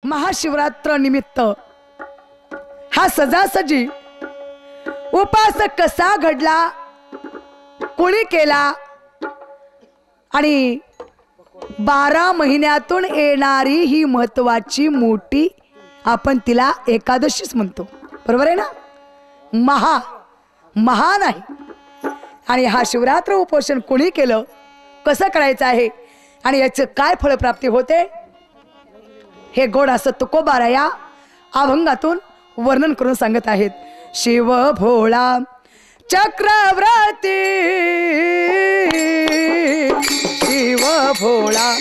महाशिवरात्र निमित्त हा सजासजी उपास कसा घडला, कोणी केला आणि 12 महिन्यातून येणारी ही महत्वाची मोठी आपण तिला एकादशीच म्हणतो, बरोबर आहे ना। महान आहे आणि हा शिवरात्र उपोषण कोणी केलं, कसं करायचं आहे आणि याचं काय फळप्राप्ती होते हे गोड असं तुकोबारा या अभंगातून वर्णन करून सांगत आहेत। शिव भोळा चक्रवर्ती, शिव भोळा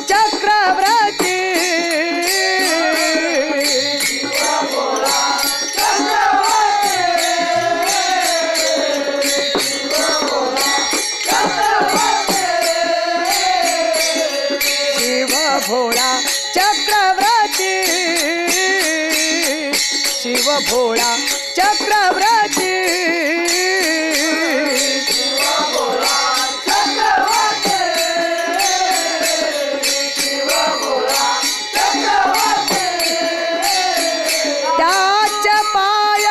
चक्रवर्ती, शिव भोळा चक्रवर्ती, शिव भोळा चक्रवर्ती, शिव भोळा चक्रवर्ती, शिव भोळा चक्रवर्ती, त्याचे पाय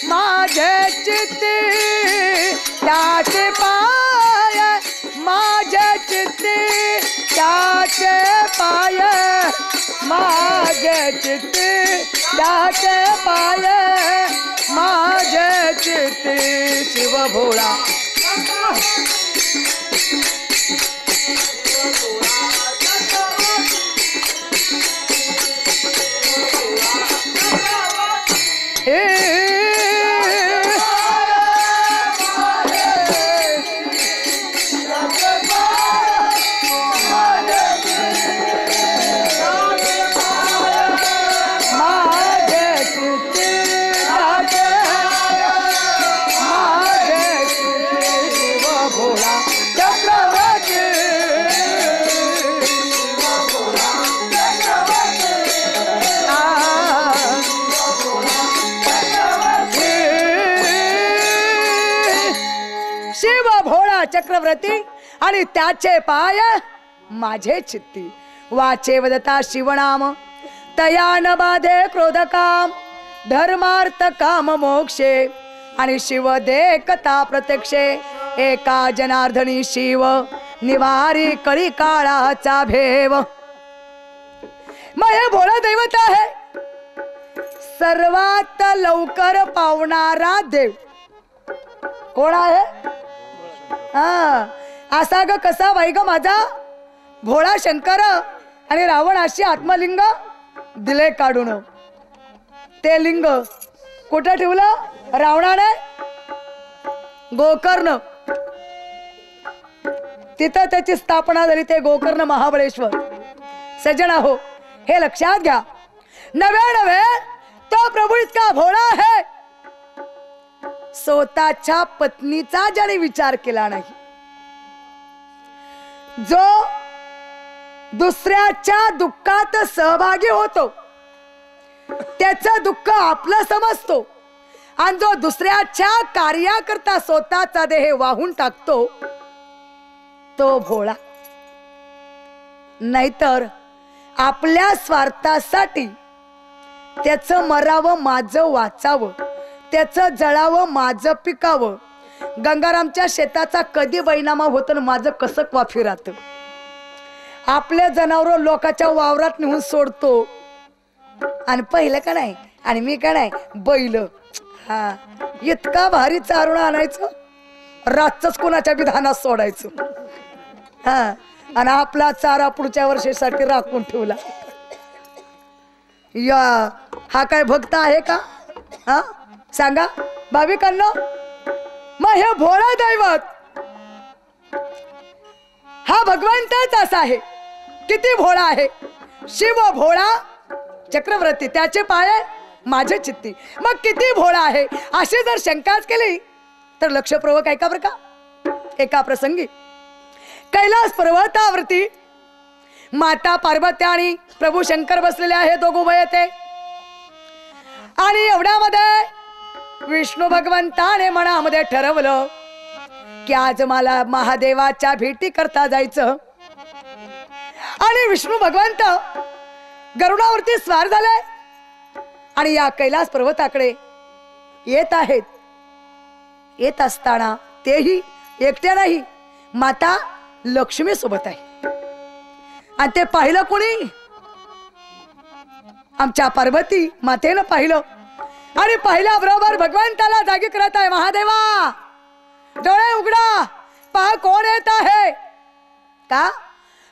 माझे चित्ती, त्याचे पाय माझे चित्ती, त्याचे पाय माझे चित्ती, त्याचे पाय माझे चित्ती, शिव भोळा चक्रवर्ती आणि त्याचे पाय माझे चित्ती, वाचे वदता शिवनाम तया न बाधे क्रोध काम, धर्मार्थ काम मोक्षे आणि शिव देखता प्रत्यक्षे, एका जनार्दनी शिव निवारी कळी काळाचा भेव। मग हे भोळा दैवत आहे, सर्वात लवकर पावणारा देव कोण आहे? असा ग कसा बाई ग माझा भोळा शंकर, आणि रावणाशी आत्मलिंग दिले काढून। ते लिंग कुठं ठेवलं रावणाने? गोकर्ण, तिथं त्याची स्थापना झाली, ते गोकर्ण महाबळेश्वर। सज्जन हो, हे लक्षात घ्या, नवे तो प्रभू इतका भोळा आहे, स्वतःच्या पत्नीचा ज्याने विचार केला नाही, जो दुसऱ्याच्या दुःखात सहभागी होतो त्याचं दुःख आपलं समजतो, आणि जो दुसऱ्याच्या कार्याकरता स्वतःचा देह वाहून टाकतो तो भोळा। नाहीतर आपल्या स्वार्थासाठी त्याचं मरावं माझं वाचावं, त्याचं जळावं माझं पिकावं, गंगारामच्या शेताचा कधी बैनामा होतं आणि माझं कसं वाफी राहतं। आपल्या जनावर लोकांच्या वावरात नेऊन सोडतो आणि पहिलं का नाही, आणि मी का नाही बैल, हा इतका भारी चारून आणायचं, रातच कोणाच्या विधानात सोडायचं, हा आणि आपला चारा पुढच्या वर्षासाठी राखून ठेवला। या हा काय भक्त आहे का? हा सांगा भाविकांनो। मग हे भोळा दैवत हा भगवंतच असा आहे, किती भोळा आहे, शिव भोळा चक्रवर्ती, त्याचे पाय माझे चित्ती। मग किती भोळा आहे अशी जर शंकाच केली तर लक्षपूर्वक ऐका बरं का। एका प्रसंगी कैलास पर्वतावरती माता पार्वती आणि प्रभू शंकर बसलेले आहे, दोघं उभे येते, आणि एवढ्यामध्ये विष्णू भगवंताने मनामध्ये ठरवलं की आज मला महादेवाच्या भेटी करता जायचं। आणि विष्णू भगवंत गरुडावरती स्वार झालाय आणि या कैलास पर्वताकडे येत आहेत. येत असताना तेही एकट्या नाही, माता लक्ष्मी सोबत आहे. आणि ते पाहिलं कोणी? आमच्या पार्वती मातेनं पाहिलं आणि पाहिल्याबरोबर भगवंताला जागी करत आहे. महादेवा डोळे उघडा, पहा कोण येत आहे. का?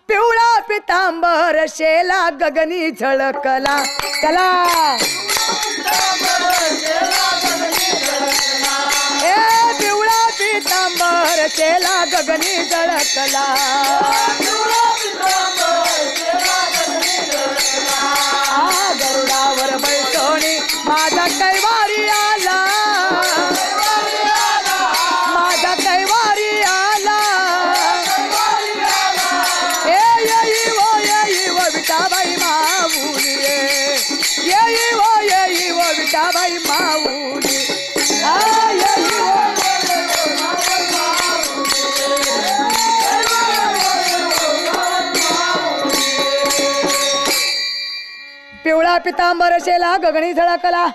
पिवळा पितांबर शेला गगनी झळकला. चला ए पिवळा पितांबर शेला गगनी झळकला. गरुडावर बैसोनी माझा कैवारी आला, माझा कैवारी आला. येई वो विठाबाई माऊली, येई वो विठाबाई माऊली. पिवळा पितांबर शेला गगनी झळकला.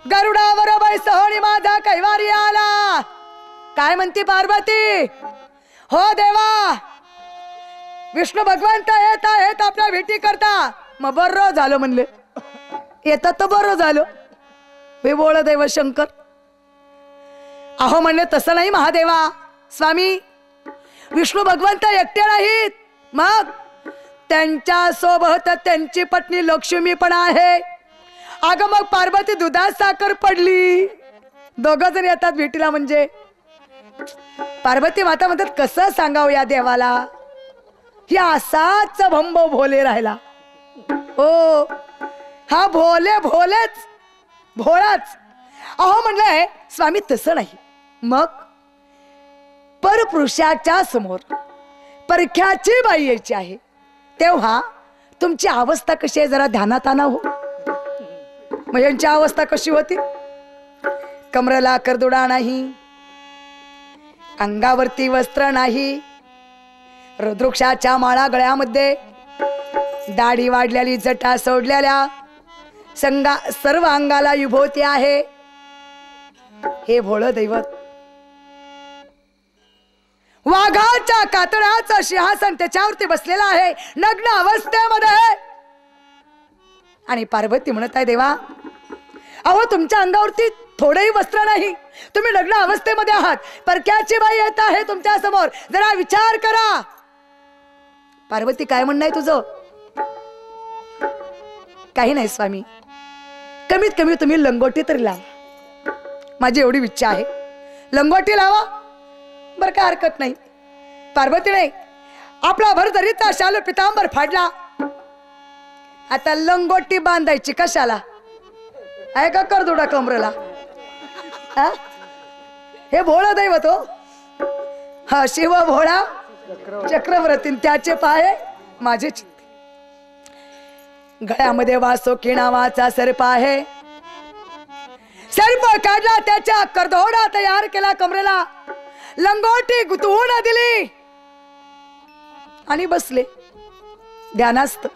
गरुडावर बैसोनी माझा कैवारी आला. काय म्हणती पार्वती? हो देवा, विष्णू भगवंत येत आहेत आपल्या भेटी करता. मग बरं झालं म्हणले, येतात तर बरं झालं. हे बोल देव शंकर. अहो म्हणले तसं नाही महादेवा. स्वामी विष्णू भगवंत एकटे नाहीत, मग त्यांच्या सोबत त्यांची पत्नी लक्ष्मी पण आहे. अगं मग पार्वती दुधात साखर पडली, दोघ जण येतात भेटीला. म्हणजे पार्वती माता म्हणतात कसं सांगावं या देवाला, ही असाच भंब भोले राहिला. हो हा भोले भोलेच भोळाच. अहो म्हणलंय स्वामी तसं नाही. मग परपुरुषाच्या समोर परख्याची बाई यायची आहे, तेव्हा तुमची अवस्था कशी आहे जरा ध्यानात आणा. हो मग यांची अवस्था कशी होती? कमरेला करदुडा नाही, अंगावरती वस्त्र नाही, रुद्राक्षाच्या माळा गळ्यामध्ये, दाढी वाढलेली, जटा सोडलेल्या, सर्व अंगाला विभूती आहे. हे भोळ दैवत. वाघाच्या कातळाचं सिंहासन त्याच्यावरती बसलेला आहे नग्न अवस्थेमध्ये. आणि पार्वती म्हणत आहे देवा, अहो तुमच्या अंगावरती थोडेही वस्त्र नाही, तुम्ही नग्न अवस्थेमध्ये आहात, परक्याची बाई येत आहे तुमच्या समोर, जरा विचार करा. पार्वती काय म्हणणं आहे तुझं? काही नाही स्वामी, कमीत कमी तुम्ही लंगोटी तरी लावा. माझी एवढी इच्छा आहे, लंगोटी लावा बर, काय हरकत नाही. पार्वती नाही, आपला भरदरीचा शालू पितांबर फाडला, आता लंगोटी बांधायची कशाला? आहे का करदुडा कमरेला? हे भोळा दैवत हो. हा शिव भोळा चक्रवर्ती, त्याचे पाय माझे चित्ते. गळ्यामध्ये वासोकी नावाचा सर्प आहे. सर्प काढला, त्याच्या करदोडा तयार केला, कमरेला लंगोटी गुंतवून दिली आणि बसले ध्यानास्त.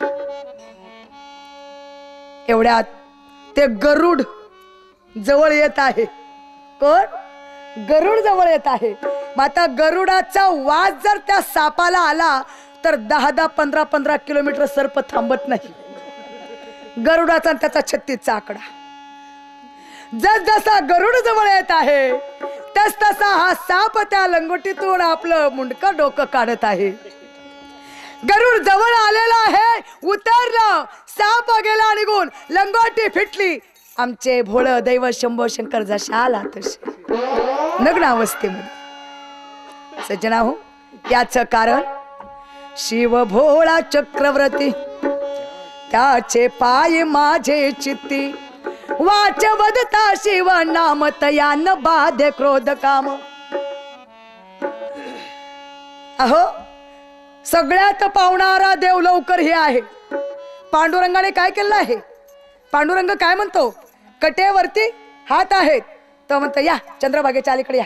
एवढ्यात ते गरुड जवळ येत आहे. कोण? गरुड जवळ येत आहे. माता गरुडाचा वास जर त्या सापाला आला तर 10-10, 15-15 किलोमीटर सर्प थांबत नाही. गरुडाचा आणि त्याचा 36चा आकडा. जस जसा गरुड जवळ येत आहे तस तसा हा साप त्या लंगोटीतून आपलं मुंडकं डोकं काढत आहे. गरुड जवळ आलेला आहे, उतरलं, साप गेला निघून, लंगोटी फिटली. आमचे भोळ दैव शंभो शंकर जशा आला तसे नग्न अवस्थेमध्ये. सज्जना हो, याच कारण शिव भोळा चक्रवर्ती, त्याचे पाय माझे चित्ती, वाच वदता शिव नाम तया न बाधे क्रोध काम. अहो सगळ्यात पावणारा देव लवकर हे आहे. पांडुरंगाने काय केलं आहे? पांडुरंग काय म्हणतो? कटेवरती हात आहेत तर म्हणतो या चंद्रभागेच्या अलीकडे या,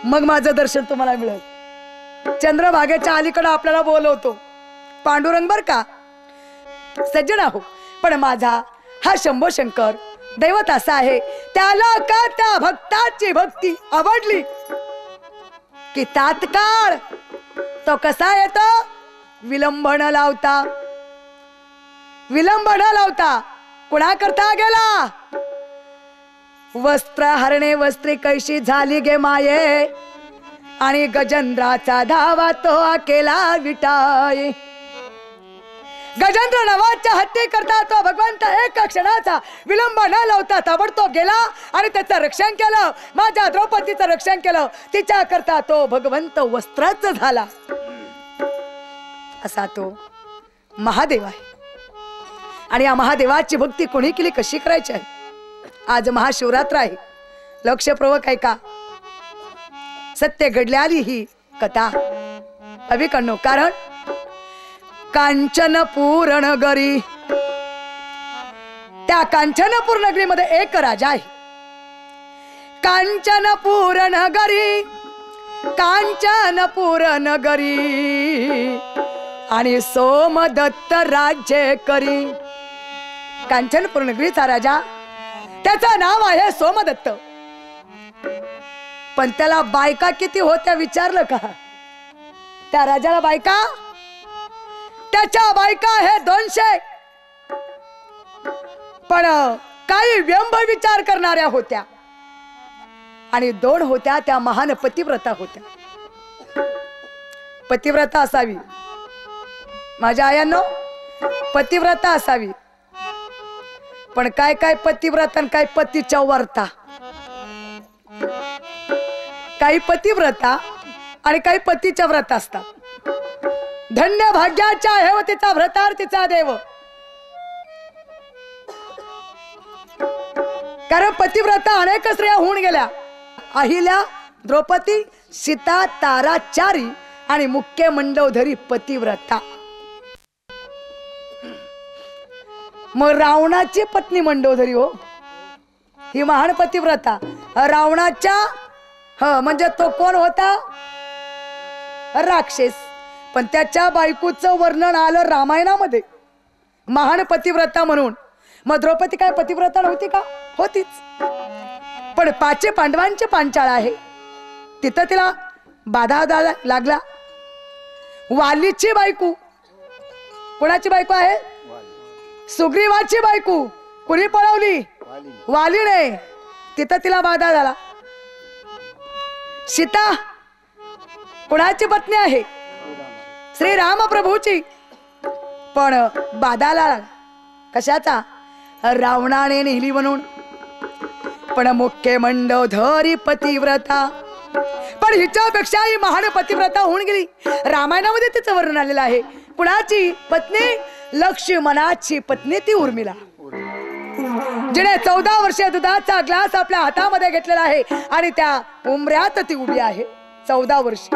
मग माझं दर्शन तुम्हाला मिळेल. चंद्रभागेच्या अलीकडे आपल्याला बोलवतो पांडुरंग बर का. सज्जन आहो, पण माझा हा शंभो शंकर दैवत असा आहे, त्याला का त्या भक्ताची भक्ती आवडली की तात्काळ तो कसा येतो, विलंबन लावता. विलंबन लावता कुणा करता गेला, वस्त्र हरणे वस्त्री कैशी झाली गे माये, आणि गजेंद्राचा धावा तो केला विटाय. गजेंद्र नवाच्या हत्ये करता तो भगवंत एक क्षणाचा विलंब न लावता ताबडतोब गेला आणि त्याचं रक्षण केलं. माझ्या द्रौपदीचं रक्षण केलं. तिच्या करता तो भगवंत वस्त्राच झाला. असा तो महादेव आहे. आणि या महादेवाची भक्ती कोणी केली, कशी करायची आहे. आज महाशिवरात्र आहे. लक्षपूर्वक ऐका. सत्य घडलेली ही कथा अभिकन्नो. कारण कांचनपूर नगरी, त्या कांचनपूर नगरीमध्ये एक राजा आहे. कांचनपूर नगरी, कांचनपूर नगरी, आणि सोमदत्त राज्य करी. कांचनपूर नगरीचा राजा, त्याचं नाव आहे सोमदत्त. पण त्याला बायका किती होत्या विचारलं का? त्या राजाला बायका, त्याच्या बायका हे 200. पण काही व्यंभ विचार करणाऱ्या होत्या आणि 2 होत्या त्या महान पतिव्रता होत्या. पतिव्रता असावी माझ्या आयांनो, पतिव्रता असावी. पण काय काय पतिव्रता आणि काय पतीच्या वर्ता. काही पतिव्रता आणि काही पतीच्या व्रत असतात. धन्य भाग्याच्या हे तिचा व्रतार तिचा देव. कारण पतिव्रता अनेक स्त्रिया होऊन गेल्या. अहिल्या, द्रौपदी, सीता, तारा, चारी आणि मुख्य मंडोधरी पतिव्रता. मग रावणाची पत्नी मंडोदरी हो, ही महान पतिव्रता. रावणाच्या म्हणजे तो कोण होता, राक्षस. पण त्याच्या बायकोचं वर्णन आलं रामायणामध्ये महान पतिव्रता म्हणून. मग द्रौपदी काय पतिव्रता नव्हती का? होतीच. पण 5 पांडवांचे पांचाळ आहे, तिथं तिला बाधा लागला. वालीची बायको, कोणाची बायको आहे? सुग्रीवाची बायको. कुणी पळवली? वालीने. तिथं तिला बाधा झाला. सीता कुणाची पत्नी आहे? श्रीराम प्रभूची. पण बाधा लागला. कशाचा? रावणाने नेली म्हणून. पण मुख्य मंडोधरी पतिव्रता. पण हिच्यापेक्षा ही महान पतिव्रता होऊन गेली. रामायणामध्ये तिचं वर्णन आलेलं आहे. कुणाची पत्नी? लक्ष्मणाची पत्नी ती उर्मिला, जिने 14 वर्षे दुधाचा ग्लास आपल्या हातामध्ये घेतलेला आहे आणि त्या उमऱ्यात ती उभी आहे. 14 वर्ष.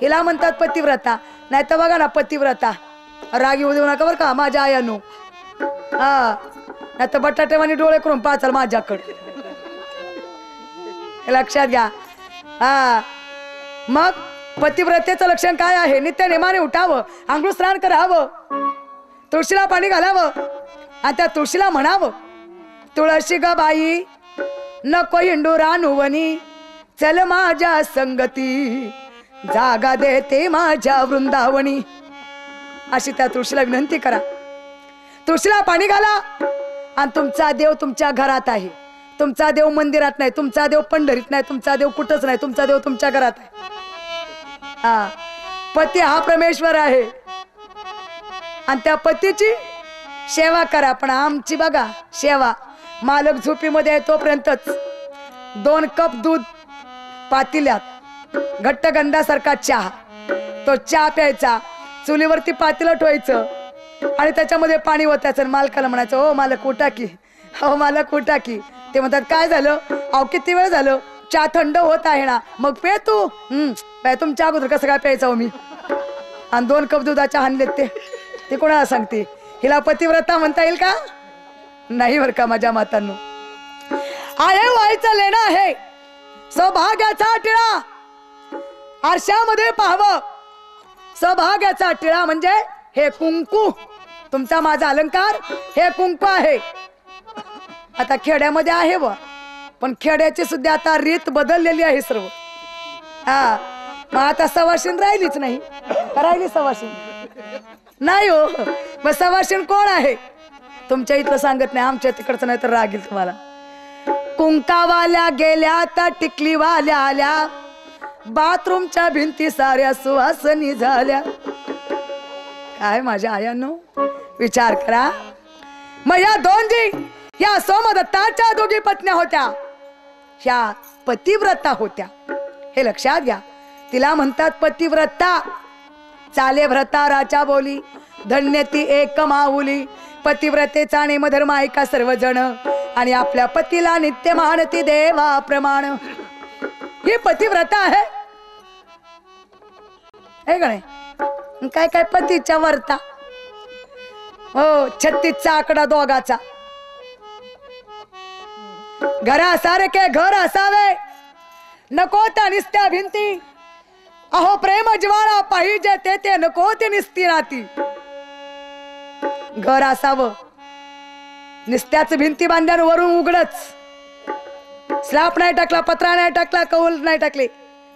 हिला म्हणतात पतिव्रता. नाही तर बघा ना, पतिव्रता राग येऊ देऊ नका बरं का माझ्या आयानो. हा, नाही तर बटाटेवानी डोळे करून पाचाल माझ्याकडे, लक्षात घ्या. हा, मग पतिव्रतेचं लक्षण काय आहे? नित्य नेमाने उठावं, आंघोळ स्नान करावं, तुळशीला पाणी घालावं आणि त्या तुळशीला म्हणावं, तुळशी ग बाई नको हिंडूरा नुवनी, चल माझ्या संगती, जागा देते माझ्या वृंदावनी. अशी त्या तुळशीला विनंती करा. तुळशीला पाणी घाला. आणि तुमचा देव तुमच्या घरात आहे. तुमचा देव मंदिरात नाही, तुमचा देव पंढरीत नाही, तुमचा देव कुठंच नाही, तुमचा देव तुमच्या घरात आहे. हा, पती हा परमेश्वर आहे आणि त्या पतीची सेवा करा. पण आमची बघा सेवा, मालक झोपीमध्ये आहे तोपर्यंतच 2 कप दूध पातिल्यात, घट्ट गंधासारखा चहा, तो चहा प्यायचा, चुलीवरती पातेलं ठेवायचं आणि त्याच्यामध्ये पाणी ओतायचं. मालकाला म्हणायचं, हो मालक उठा की, हो मालक उठा की. ते म्हणतात काय झालं? अहो किती वेळ झालं, चहा थंड होत आहे ना. मग पे तू. तुमच्या अगोदर कसं काय प्यायचा हो मी? आणि 2 कप दुधाच्या हाणलेत ते कोणाला सांगते? हिला पतिव्रता म्हणता येईल का? नाही बरं का माझ्या मातांनो. आहे व्हायचं लेणं आहे, सौभाग्याचा टिळा आरशामध्ये पाहावं. सौभाग्याचा टिळा म्हणजे हे कुंकू. तुमचा माझा अलंकार हे कुंकू आहे. आता खेड्यामध्ये आहे बा, पण खेड्याची सुद्धा आता रीत बदललेली आहे सर्व. हा, मग आता सवाशीण राहिलीच नाही. राहिली सवाशीण नाही हो. मग सवाशीण कोण आहे? तुमच्या इथलं सांगत नाही, आमच्या तिकडचं नाही तर राग येईल तुम्हाला. कुंकावाल्या गेल्या तर टिकलीवाल्या आल्या, बाथरूमच्या भिंती साऱ्या सुवासनी झाल्या. काय माझ्या आयांनो विचार करा. मग या दोन या सोमदत्ताच्या दोघी पत्न्या होत्या, ह्या पतिव्रता होत्या. हे लक्षात घ्या. तिला म्हणतात पतिव्रता. चाले भ्रताराच्या बोली, धन्य ती एक माऊली. पतिव्रतेचा नेमधर्म ऐका सर्वजण, आणि आपल्या पतीला नित्य मानती देवाप्रमाण. ही पतिव्रता आहे. हे का नाही? काय काय पतीच्या वर्ता. हो, 36चा आकडा दोघाचा. घरासारखे घर असावे, नको त्या निस्त्या भिंती. अहो प्रेम ज्वाळा पाहिजे ते नको ते निस्ती राती. घर असावं, निस्त्याच भिंती बांधल्यान वरून उघडच. स्लॅब नाही टाकला, पत्रा नाही टाकला, कौल नाही टाकले,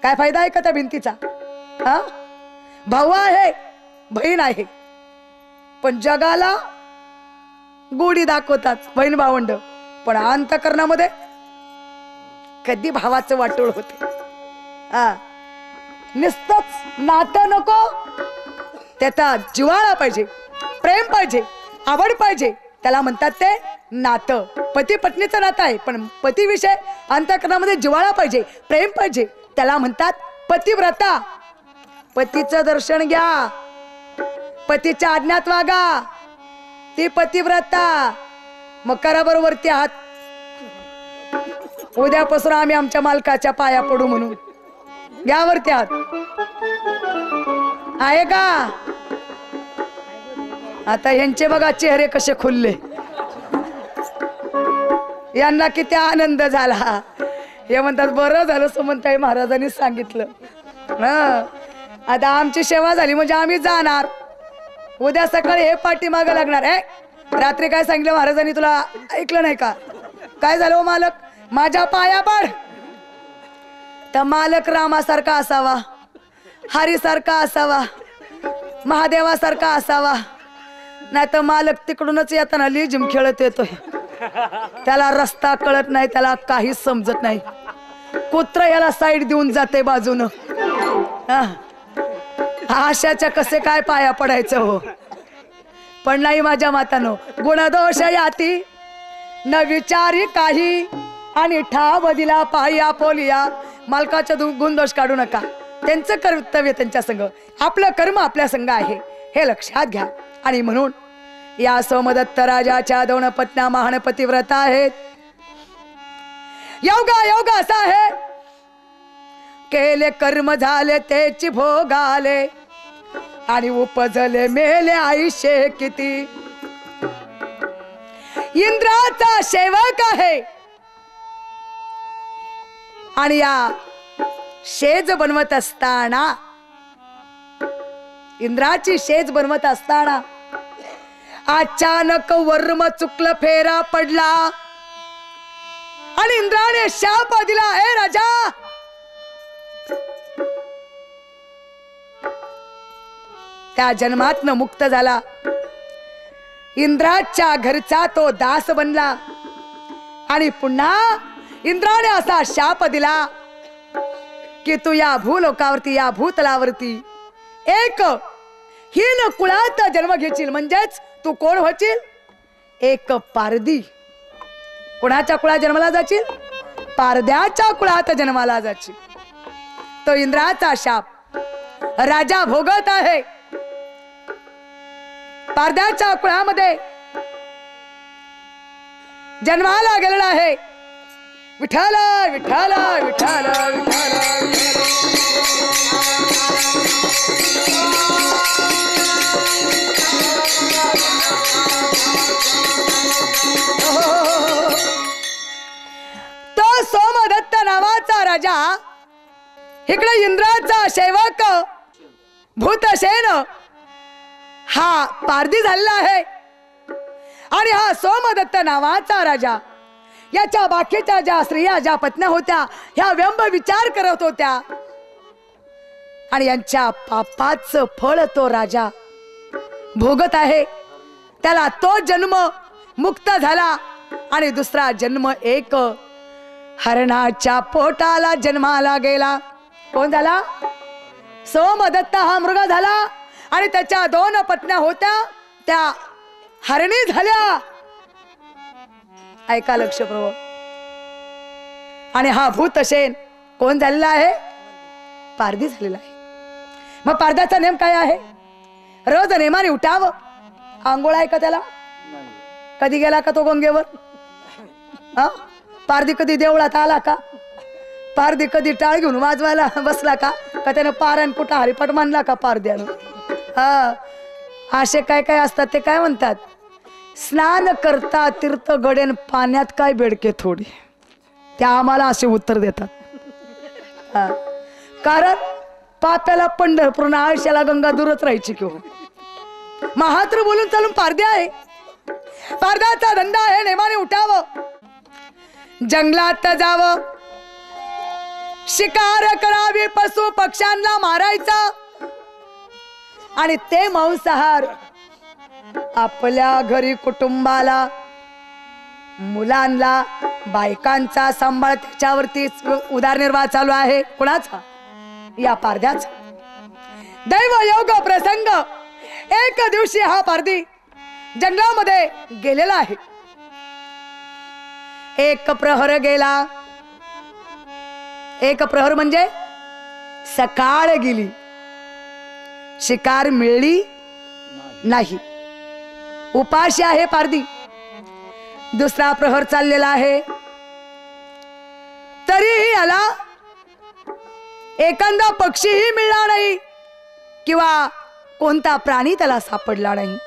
काय फायदा आहे का त्या भिंतीचा? हा, भाऊ आहे, बहीण आहे, पण जगाला गोडी दाखवतात बहीण भावंड, पण अंतःकरणामध्ये कधी भावाचं वाटोळ होते. हा, नुसतंच नातं नको, त्याचा जिव्हाळा पाहिजे, प्रेम पाहिजे, आवड पाहिजे, त्याला म्हणतात ते नातं. पती पत्नीचं नातं आहे, पण पतीविषयी अंतःकरणामध्ये जिव्हाळा पाहिजे, प्रेम पाहिजे, त्याला म्हणतात पतिव्रता. पतीचं दर्शन घ्या, पतीच्या आज्ञात वागा, ती पतिव्रता. मग करा बरोबर ते हात. उद्यापासून आम्ही आमच्या मालकाच्या पाया पडू म्हणून घ्या वरती हात. आहे का? आता यांचे बघा चेहरे कसे खुलले, यांना किती आनंद झाला. हे म्हणतात बरं झालं सुमनताई महाराजांनी सांगितलं. आता आमची सेवा झाली म्हणजे आम्ही जाणार. उद्या सकाळी हे पाठीमागं लागणार आहे. रात्री काय सांगितलं महाराजांनी, तुला ऐकलं नाही का? काय झालं हो मालक? माझ्या पाया पड. तर मालक रामासारखा असावा, हरीसारखा असावा, महादेवासारखा असावा, नाही तर मालक तिकडूनच येताना लिजिम खेळत येतोय. त्याला रस्ता कळत नाही, त्याला काहीच समजत नाही. कुत्र याला साईड देऊन जाते बाजून. आशाच्या कसे काय पाया पडायचं हो. पण नाही माझ्या मातानो, गुणदोष याती न विचारी काही, आणि ठाव दिला पायी आपोलिया. मालकाच्या गुणदोष काढू नका, त्यांचं कर्तव्य त्यांच्या संग, आपलं कर्म आपल्या संग आहे, हे लक्षात घ्या. आणि म्हणून या सोमदत्त राजाच्या दोन पत्न्या महान पतिव्रता आहेत. योगा योगा असा आहे, केले कर्म झाले तेची भोगाले, आणि उपजले मेले आयुष्य किती. इंद्राचा सेवक आहे, आणि या शेज बनवत असताना, इंद्राची शेज बनवत असताना अचानक वर्म चुकलं, फेरा पडला, आणि इंद्राने शाप दिला, हे राजा त्या जन्मातनं मुक्त झाला. इंद्राच्या घरचा तो दास बनला, आणि पुन्हा इंद्राने असा शाप दिला की तू या भूलोकावरती, या भूतलावरती एक हीन कुळात जन्म घेशील. म्हणजेच तू कोण होशील? एक पारधी. कुणाच्या कुळात जन्माला जाशील? पारध्याच्या कुळात जन्माला जाशील. तो इंद्राचा शाप राजा भोगत आहे. पारध्याच्या कुळामध्ये जन्माला गेलेला आहे. विठ्ठल विठ्ठल विठ्ठल विठ्ठल. तो सोमदत्त नावाचा राजा, इकडे इंद्राचा सेवक भूतसेन हा पारधी झालेला आहे आणि हा सोमदत्त नावाचा राजा याच्या बाकीच्या ज्या स्त्रिया ज्या पत्न्या होत्या ह्या व्यंब विचार करत होत्या आणि यांच्या पापाचं फळ तो राजा भोगत आहे. त्याला तो जन्म मुक्त झाला आणि दुसरा जन्म एक हरणाच्या पोटाला जन्माला गेला. कोण झाला? सोमदत्त हा मृग झाला आणि त्याच्या 2 पत्न्या होत्या त्या हरणी झाल्या. ऐका लक्षपूर्वक. आणि हा भूतशेन कोण झालेला आहे? पारधी झालेला आहे. मग पारध्याचा नेम काय आहे? रोज नेमाने उठावं. आंघोळ आहे का त्याला? कधी गेला का तो गंगेवर? पारधी कधी देवळात आला का? पारधी कधी टाळ घेऊन वाजवायला बसला का? का त्यानं पारायण कुठं हरिपाठ मानला का पारध्यानं? असे काय काय असतात ते काय म्हणतात? स्नान करता तीर्थ गडेन पाण्यात काय बेडके थोडी. त्या आम्हाला असे उत्तर देतात. कारण पाप्याला पंढरपूर आयुष्याला गंगा दूरच राहायची किंवा महात्र बोलून चालून पारध्या आहे. पारध्याचा धंदा आहे नेमाने उठावं, जंगलात जावं, शिकार करावी, पशु पक्ष्यांना मारायचा आणि ते मांसाहार आपल्या घरी कुटुंबाला मुलांना बायकांचा सांभाळ त्याच्यावरती उदरनिर्वाह चालू आहे. कुणाचा? या पारध्याचा. दैव योग प्रसंग एक दिवशी हा पारधी जंगलामध्ये गेलेला आहे. एक प्रहर गेला. एक प्रहर म्हणजे सकाळ गेली, शिकार मिळली नाही, उपाशी आहे पारधी. दुसरा प्रहर चाललेला आहे तरीही याला एखादा पक्षीही मिळाला नाही किंवा कोणता प्राणी त्याला सापडला नाही.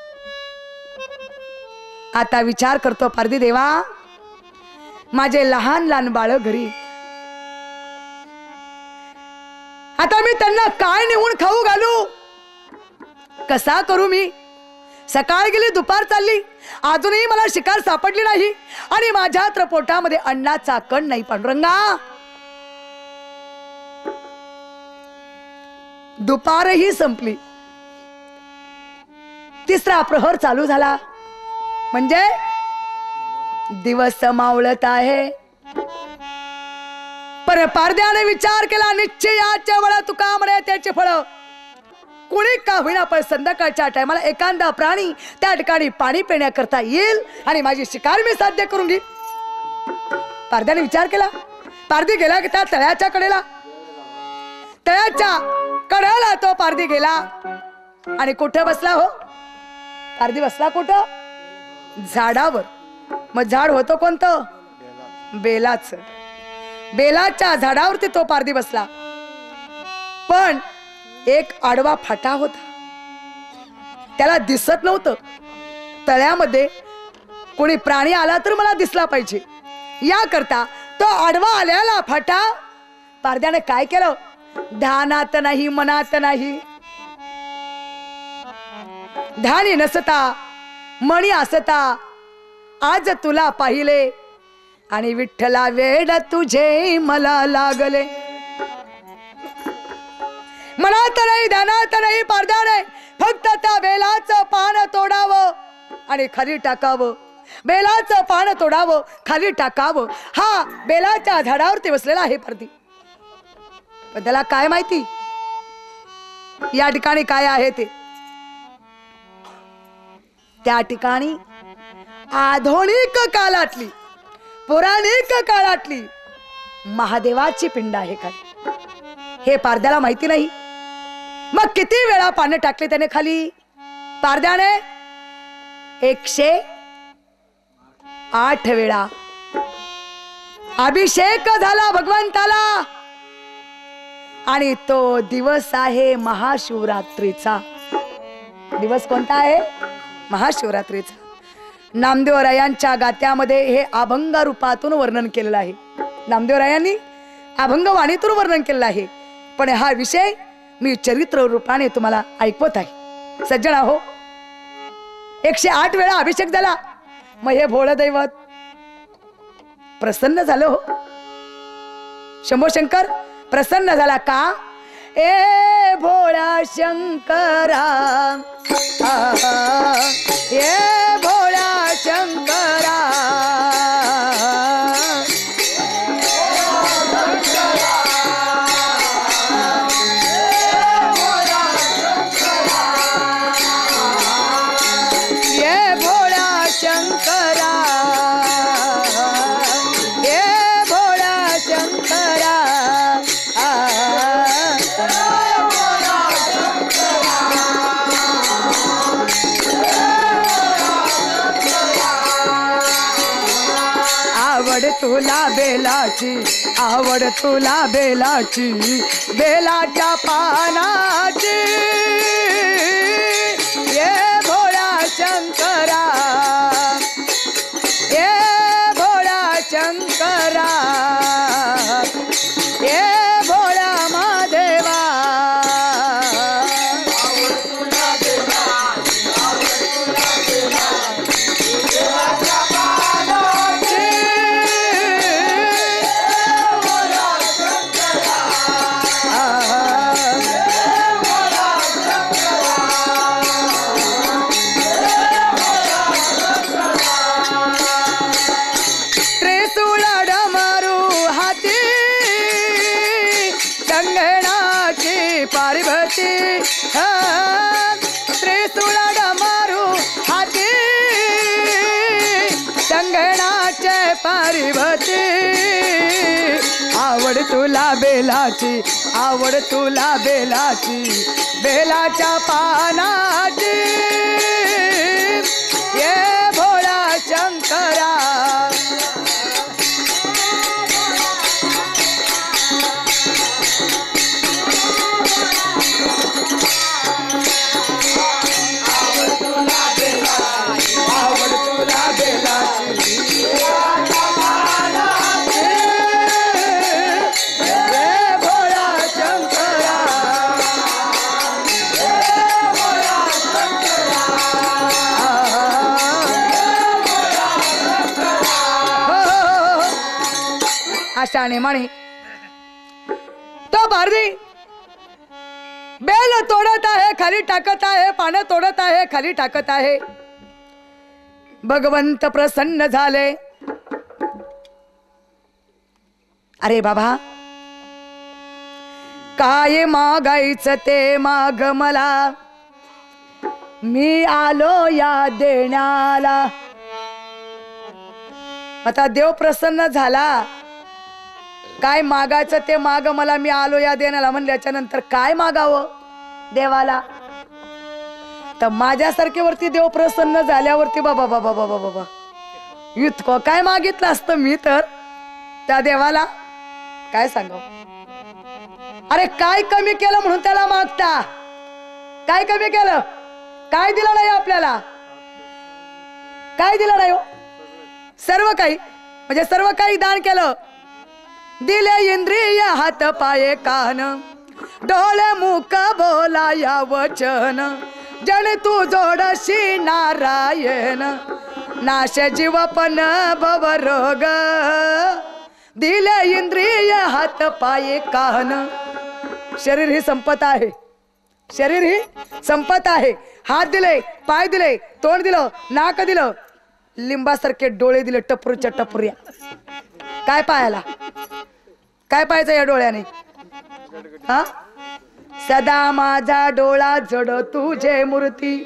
आता विचार करतो पारधी, देवा माझे लहान लहान बाळ घरी, आता मी त्यांना काय नेऊन खाऊ घालू? कसा करू मी? सकाळ गेली, दुपार चालली, अजूनही मला शिकार सापडली नाही आणि माझ्या तर पोटामध्ये अन्नाचा कण नाही. पांडुरंगा, दुपारही संपली, तिसरा प्रहर चालू झाला म्हणजे दिवस मावळत आहे. पण पारध्याने विचार केला, निश्चय याच्या वेळा तुका म्हणे त्याचे फळ. कुणी का होईना पण संध्याकाळच्या टायमाला एखादा प्राणी त्या ठिकाणी पाणी पिण्याकरता येईल आणि माझी शिकार मी साध्य करून घेईल. पारध्याने विचार केला. पारधी गेला की त्या तळ्याच्या कडेला, तळ्याच्या कडेला तो पारधी गेला आणि कुठे बसला? हो, पारधी बसला कुठं? झाडावर. मग झाड होतं कोणतं? बेलाचं. बेलाच्या झाडावरती तो पारधी बसला. पण एक आडवा फाटा होता, त्याला दिसत नव्हतं. तळ्यामध्ये कोणी प्राणी आला तर मला दिसला पाहिजे याकरता तो आडवा आलेला फाटा पारध्याने काय केलं? ध्यानात नाही, मनात नाही. ध्यानी नसता मणी असता आज तुला पाहिले आणि विठ्ठला वेड तुझे मला लागले. मनात नाही, ध्यानात नाही, पारध्याने फक्त त्या बेलाचं पान तोडावं आणि खाली टाकावं. बेलाचं पान तोडावं, खाली टाकावं. हा बेलाच्या झाडावरती बसलेला आहे पारधी. पण त्याला काय माहिती या ठिकाणी काय आहे ते? त्या ठिकाणी आधुनिक काळातली, पौराणिक काळातली महादेवाची पिंड आहे खाली. हे पारध्याला माहिती नाही. मग किती वेळा पानं टाकले त्याने खाली? पारध्याने 108 वेळा अभिषेक झाला भगवंताला. आणि तो दिवस आहे महाशिवरात्रीचा. दिवस कोणता आहे? महाशिवरात्रीचा. नामदेवरायांच्या गात्यामध्ये हे अभंग रूपातून वर्णन केलेलं आहे. नामदेवरायांनी अभंग वाणीतून वर्णन केलेलं आहे. पण हा विषय मी चरित्र रूपाने तुम्हाला ऐकवत आहे. सज्जन हो, 108 वेळा अभिषेक झाला. मग हे भोळ दैवत प्रसन्न झालं हो. शंभो शंकर प्रसन्न झाला का? ए भोळा शंकरा, ए भोळा शंकरा, ये भोळा शंकरा, ये भोळा शंकरा, आवड तुला बेलाची, आवड तुला बेलाची, बेलाच्या पानाची, ये भोळा शंकरा, ये भोळा शंकरा, ये भोळा महादेवा. पार्वती त्रिशूळा डमरू हाती, संगणाचे पार्वती. आवड तुला बेलाची, आवड तुला बेलाची, बेलाच्या पानाची, ये भोळा शंकरा. आशाने म्हणे तो भारती बेल तोडत आहे, खाली टाकत आहे, पानं तोडत आहे, खाली टाकत आहे. भगवंत प्रसन्न झाले. अरे बाबा, काय मागायचं ते माग मला, मी आलो या देण्याला. आता देव प्रसन्न झाला. काय मागायचं ते माग मला, मी आलो या देण्याला म्हणल्याच्या नंतर काय मागावं देवाला? तर माझ्यासारखेवरती देव प्रसन्न झाल्यावरती बाबा बाबा बाबा बाबा इतकं काय मागितलं असतं मी तर त्या देवाला, काय सांगाव? अरे काय कमी केलं म्हणून त्याला मागता? काय कमी केलं? काय दिलं नाही आपल्याला? काय दिलं नाही हो? सर्व काही, म्हणजे सर्व काही दान केलं. दिले इंद्रिय हात पाये कान, डोळे मुख बोला या वचन, जण तू जोडशी नारायण, नाश जीवपन भवरोग. दिले इंद्रिय हात पाये कान. शरीर ही संपत आहे, शरीर ही संपत आहे. हात दिले, पाय दिले, तोंड दिलं, नाक दिलं, लिंबासारखे डोळे दिले टपरूच्या टपऱ्या. काय पायाला? काय पाहायचं या डोळ्याने? हा, सदा माझा डोळा जड तुझे मूर्ती,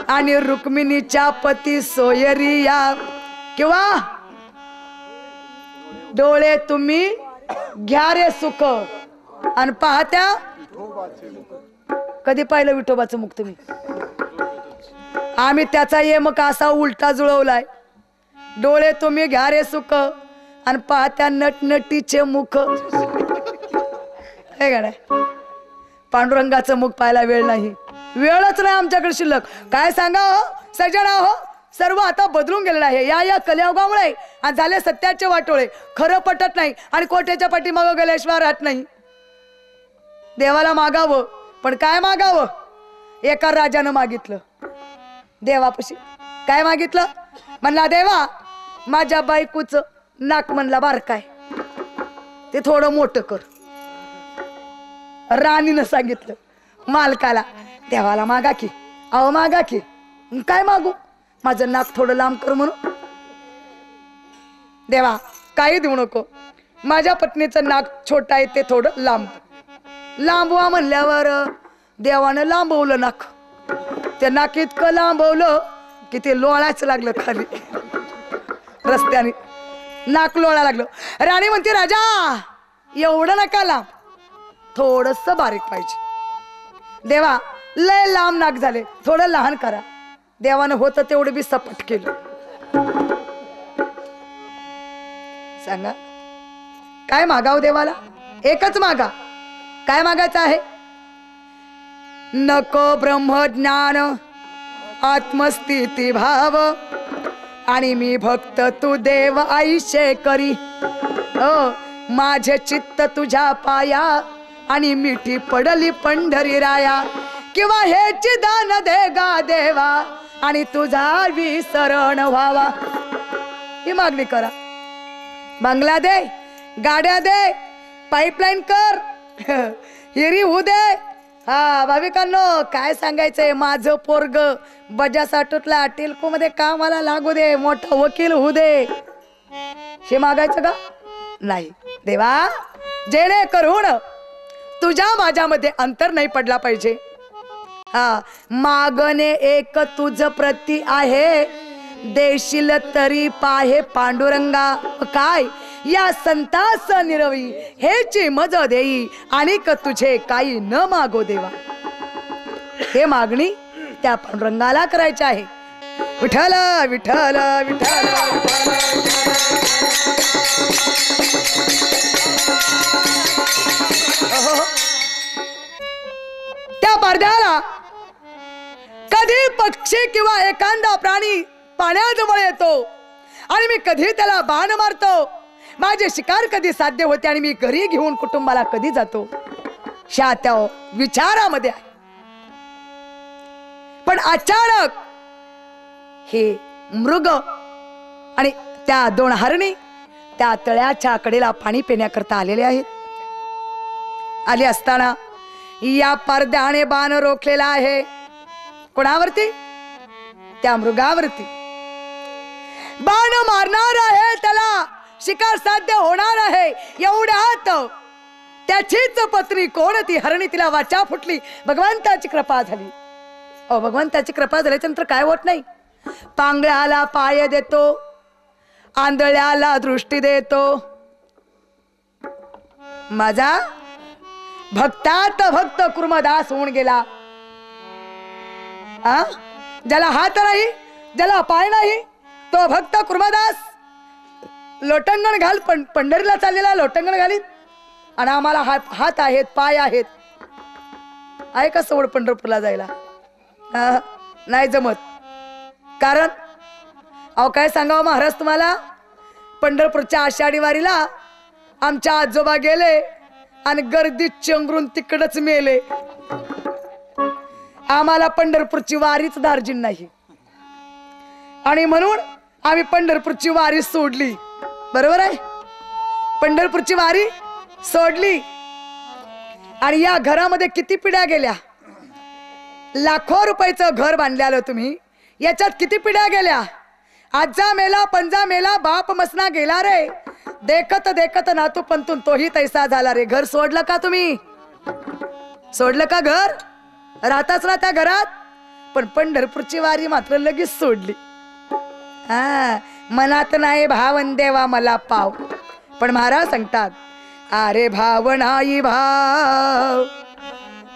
आणि रुक्मिणीच्या पती सोयरिया. किंवा डोळे तुम्ही घ्या रे सुख, आणि पाहत्या कधी पाहिलं विठोबाचं मुख तुम्ही? आम्ही त्याचा येमक असा उलटा जुळवलाय. डोळे तुम्ही घ्या रे सुख, आणि पाहत्या नटनटीचे मुख. हे का नाही? पांडुरंगाचं मुख पाहायला वेळ नाही, वेळच नाही आमच्याकडे शिल्लक. काय सांगा हो सज्जना हो, सर्व आता बदलून गेलेलं आहे या कलियुगामुळे. आणि झाले सत्याचे वाटोळे. खरं पटत नाही आणि कोट्याच्या पाठीमागं गेल्याशिवाय राहत नाही. देवाला मागावं, पण काय मागावं? एका राजानं मागितलं देवापाशी, काय मागितलं? म्हणला देवा माझ्या बायकोचं नाक म्हणला बारकाय, ते थोडं मोठं कर. राणीनं सांगितलं मालकाला, देवाला मागा की. अहो मागा की. काय मागू? माझं नाक थोडं लांब कर म्हणून. देवा काही देऊ नको, माझ्या पत्नीचं नाक छोटा आहे ते थोडं लांब. लांबवा म्हणल्यावर देवानं लांबवलं नाक. ते नाक इतकं लांबवलं की ते लोळाच लागलं खाली रस्त्याने, नाक लोळा लागलं. राणी म्हणते राजा एवढं नका लांब, थोडस बारीक पाहिजे. देवा लय लांब नाक झाले, थोडं लहान करा. देवानं होतं तेवढं बी सपट केलं. सांगा काय मागाव देवाला? एकच मागा. काय मागायचं आहे? नको ब्रह्मज्ञान आत्मस्थिती भाव आणि मी भक्त तू देव आईशे करी. माझे चित्त तुझ्या पाया आणि मिठी पडली पंढरी राया. किंवा हेची दान दे गा देवा आणि तुझा विसरण व्हावा. ही मागणी करा. बंगला दे, गाड्या दे, पाईपलाईन कर, हिरी होऊ दे. हा भाविकांनो काय सांगायचंय, माझं पोरग बजासाटूतला टिल्को मध्ये कामाला लागू दे, मोठा वकील होऊ दे. हे मागायचं का? नाही. देवा जेणेकरून तुझ्या माझ्यामध्ये अंतर नाही पडला पाहिजे. हा मागणे एक तुझ प्रती आहे, देशील तरी पाहे पांडुरंगा. काय या संतास निरवी हेची मज देई आणि तुझे काही न मागो देवा. हे मागणी त्या पांडुरंगाला करायची आहे. विठ्ठल विठ्ठल विठ्ठल त्या पडद्याला कधी पक्षी किंवा एखादा प्राणी पाण्याजवळ येतो आणि मी कधी त्याला बाण मारतो. माझे शिकार कधी साध्य होते आणि मी घरी घेऊन कुटुंबाला कधी जातो. त्या विचारामध्ये आहे. पण अचानक हे मृग आणि त्या दोन हरणी त्या तळ्याच्या कडेला पाणी पिण्याकरता आलेले आहेत. आले असताना या पडद्याने बाण रोखलेला आहे. कोणावरती? त्या मृगावरती. बाण मारणार आहे, त्याला शिकार साध्य होणार आहे. एवढ्यात त्याचीच पत्नी कोण ती हरणी, तिला वाचा फुटली. भगवंताची कृपा झाली. भगवंताची कृपा झाल्यानंतर काय होत नाही. पांगळ्याला पाय देतो, आंधळ्याला दृष्टी देतो. माझा भक्तात भक्त कुर्मदास होऊन गेला. ज्याला हात नाही, ज्याला पाय नाही, तो भक्त कुर्मदास लोटंगण घाल. पंढरीला चाललेला लोटंगण घालीत आणि आम्हाला हात आहेत, पाय आहेत. आहे का सवड पंढरपूरला जायला? नाही जमत. कारण अहो काय सांगावं महाराज तुम्हाला, पंढरपूरच्या आषाढी वारीला आमच्या आजोबा गेले आणि गर्दीत चंगरून तिकडच मेले. आम्हाला पंढरपूरची वारीच दार्जिन नाही आणि म्हणून आम्ही पंढरपूरची वारी सोडली. बरोबर आहे, पंढरपूरची वारी सोडली. आणि या घरामध्ये किती पिढ्या गेल्या. लाखो रुपयाचं घर बांधलेलं तुम्ही, याच्यात किती पिढ्या गेल्या. आजा मेला, पंजा मेला, बाप मसना गेला रे. देखत देखत नातू पंतून तोही तैसा झाला रे. घर सोडलं का तुम्ही? सोडलं का घर? राहताच ना त्या घरात. पण पंढरपूरची वारी मात्र लगेच सोडली. मनात नाही भावन देवा मला पाव. पण महाराज सांगतात, अरे भाव नाही भाव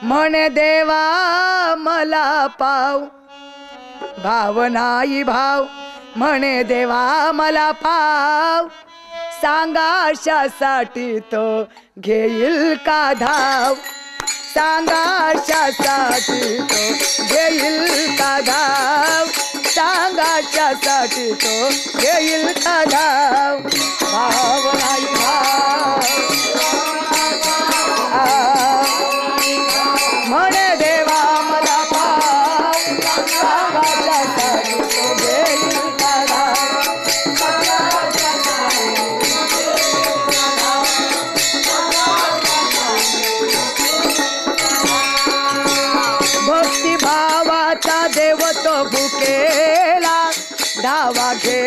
म्हणे देवा मला पाव. भाव नाही भाव म्हणे देवा मला पाव. सांगाशासाठी तो घेईल का धाव. सांगाशासाठी तो घेईल का धाव. सांगाशासाठी तो घेईल का धाव. भाव नाही भाव म्हणे देवा मला पाव. सांगाशासाठी तो घेईल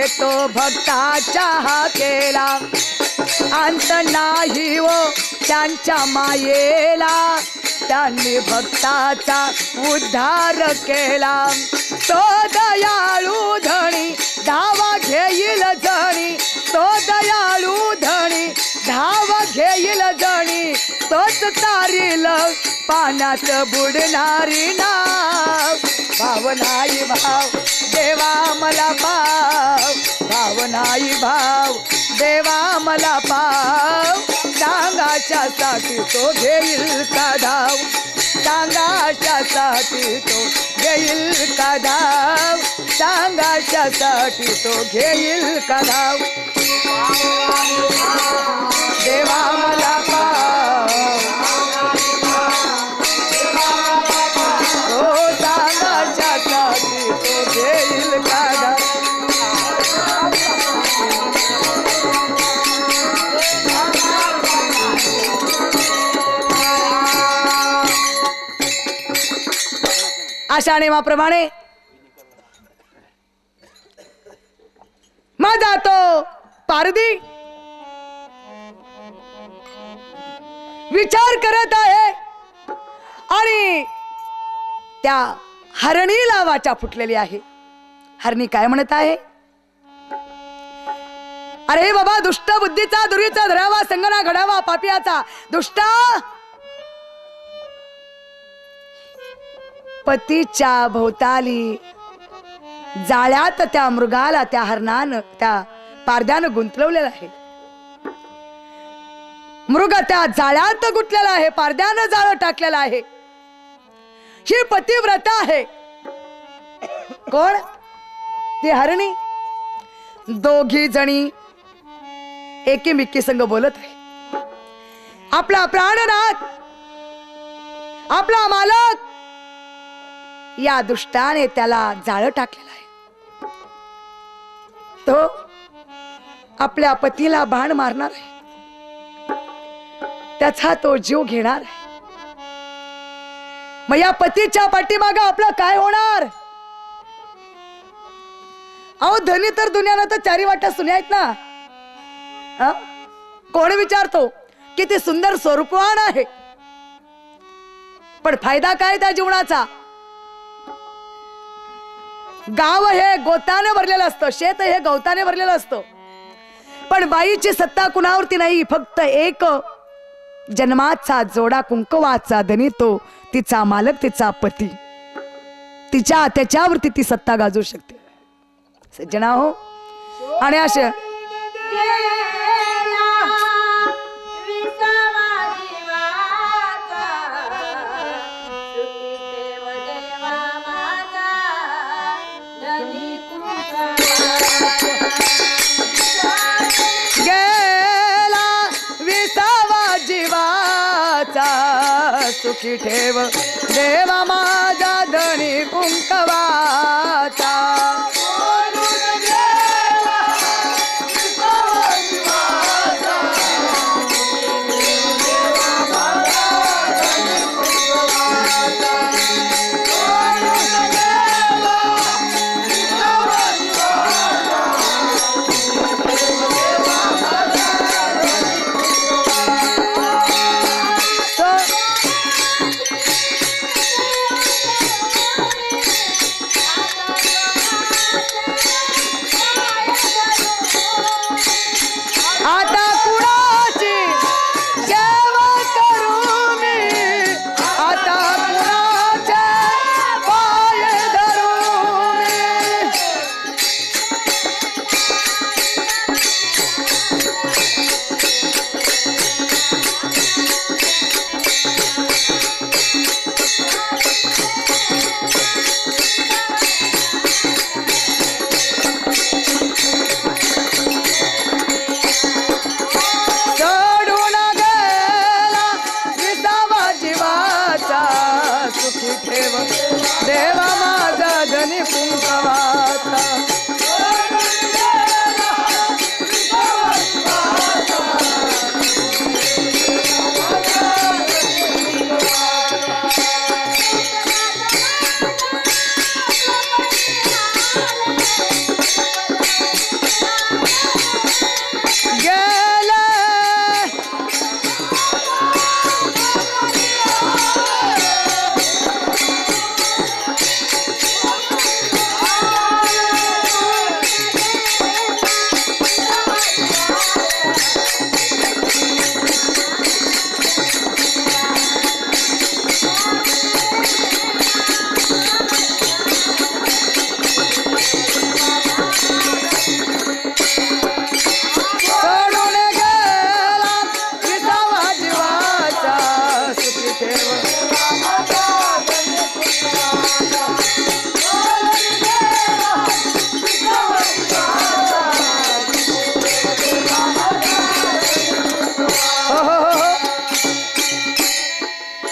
तो भक्ताच्या हाकेला, अंत नाही वो त्यांच्या मायेला, त्यांनी भक्ताचा उद्धार केला. तो दयाळू धणी धावा घेईल जणी, तो दयाळू धणी धावा घेईल जणी, तोच तारील पाण्यात बुडणारी नाव. भाव नाही भाव देवा मला पाव, भाव नाही भाव देवा मला पाव. सांगाशासाठी तो घेईल का धाव, सांगाशासाठी तो घेईल का धाव, सांगाशासाठी तो घेईल का धाव. देवा मला पाव, हो सांगाशासाठी तो घेईल का धाव. अशा नेमाप्रमाणे माझा तो पारधी विचार करत आहे आणि त्या हरणीला वाचा फुटलेली आहे. हरणी काय म्हणत आहे, अरे बाबा दुष्ट बुद्धीचा दुरीचा धरावा संगना घडावा पापियाचा दुष्टा. पतीच्या भोवताली जाळ्यात त्या मृगाला त्या हरणानं त्या पारद्यानं गुंतवलेलं आहे. मृग त्या जाळ्यात गुंतलेला आहे, पारद्यानं जाळं टाकलेलं आहे. ही पतिव्रता आहे. कोण, ती हरणी. दोघी जणी एकीमेकी संग बोलत आहे. आपला प्राणनाथ आपला मालक या दुष्टाने त्याला जाळं टाकलेलं आहे. तो आपल्या पतीला बाण मारणार आहे, त्याचा तो जीव घेणार आहे. मग या पतीच्या पाठीमागे आपलं काय होणार. अहो धनी तर दुनियाला तर चारी वाटा सुने आहेत ना. कोण विचारतो किती सुंदर स्वरूपवान आहे, पण फायदा काय त्या जीवनाचा. गाव हे गोताने भरलेलं असतं, शेत हे गवताने भरलेलं असतं, पण बाईची सत्ता कुणावरती नाही. फक्त एक जन्माचा जोडा कुंकवाचा धनी, तो तिचा मालक तिचा पती. त्याच्यावरती ती सत्ता गाजू शकते. सज्जना हो. आणि असे सुखी ठेव देवा माझा धनी कुंकवाचा.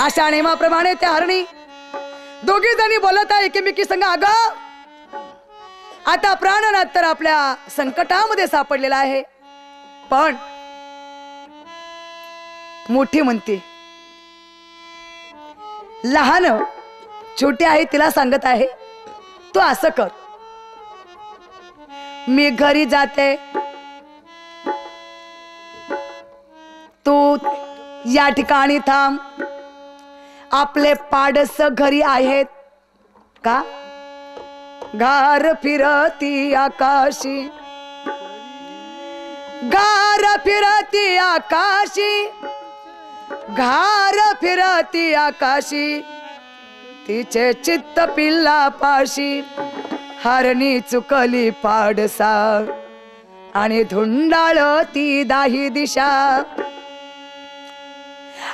अशा नेमाप्रमाणे त्या हरणी दोघी जणी बोलत आहे एकमेकी संग. अगं आता प्राणनाथ तर आपल्या संकटामध्ये सापडलेला आहे, पण मोठी म्हणते लहान छोटी आहे तिला सांगत आहे तू असं कर, मी घरी जाते, तू या ठिकाणी थांब, आपले पाडस घरी आहेत का? गार फिरती आकाशी, गार फिरती आकाशी, घार फिरती आकाशी, तिचे चित्त पिल्ला पाशी, हरणी चुकली पाडसा आणि धुंडाळ ती दाही दिशा.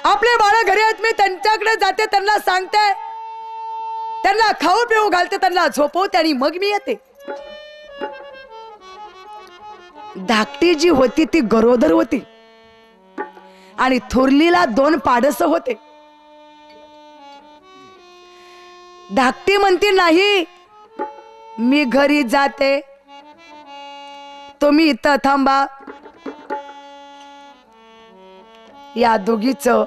आपले बाळ घरी आहेत, मी त्यांच्याकडे जाते, त्यांना सांगते, त्यांना खाऊ पिऊ घालते, त्यांना झोपवते आणि मग मी येते. धाकटी जी होती ती गरोदर होती आणि थोरलीला 2 पाडस होते. धाकटी म्हणती नाही मी घरी जाते, तुम्ही इथं थांबा. या दोघीचं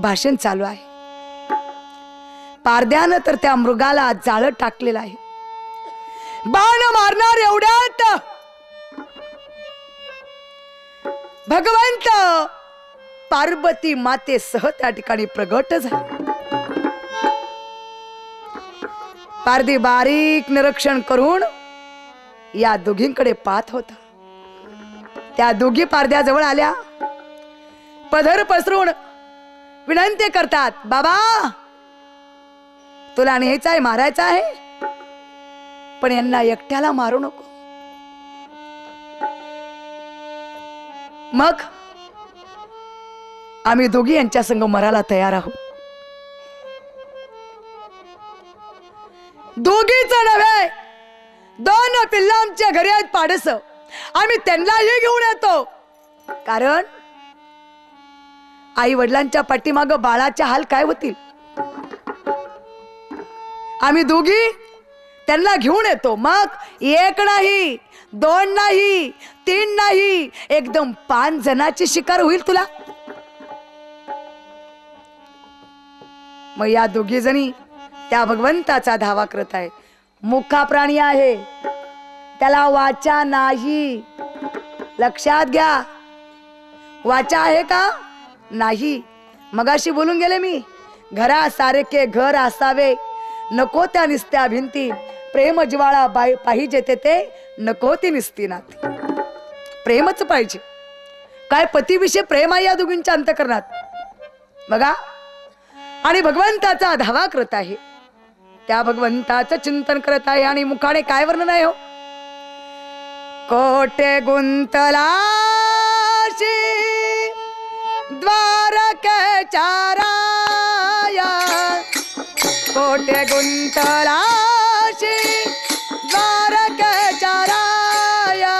भाषण चालू आहे. पारद्यानं तर त्या मृगाला जाळं टाकलेलं आहे. बाण मारणार एवढ्यात भगवंत पार्वती मातेसह त्या ठिकाणी प्रगट झाले. पारधी बारीक निरीक्षण करून या दोघींकडे पाहत होता. त्या दोघी पारद्याजवळ आल्या, पदर पसरून विनंती करतात, बाबा तुला न्यायचं आहे, मारायचं आहे, पण यांना एकट्याला मारू नको. मग आम्ही दोघी यांच्या संग मरायला तयार आहोत. दोघीच नव्हे, 2 पिल्ला आमच्या घरी आहेत पाडस, आम्ही त्यांनाही घेऊन येतो. कारण आई वडिलांच्या पाठीमाग बाळाच्या हाल काय होतील. आम्ही दोघी त्यांना घेऊन येतो. मग 1 नाही, 2 नाही, 3 नाही, एकदम 5 जणांची शिकार होईल तुला. मग या दोघी जणी त्या भगवंताचा धावा करत आहे. मुखा प्राणी आहे, त्याला वाचा नाही, लक्षात घ्या. वाचा आहे का? नाही. मगाशी बोलून गेले मी, घरा सारखे घर असावे, नको त्या निस्त्या भिंती, प्रेम जिवाळा पाहिजे ते नको ती निस्ती नाती. प्रेमच पाहिजे. काय पतीविषयी प्रेम आहे या दोघींच्या अंतःकरणात बघा. आणि भगवंताचा धावा करत आहे, त्या भगवंताचं चिंतन करत आहे. आणि मुखाने काय वर्णन आहे हो, कोटे गुंतलाशी द्वारकेच्या राया, कोटे गुंतलाशी द्वारकेच्या राया,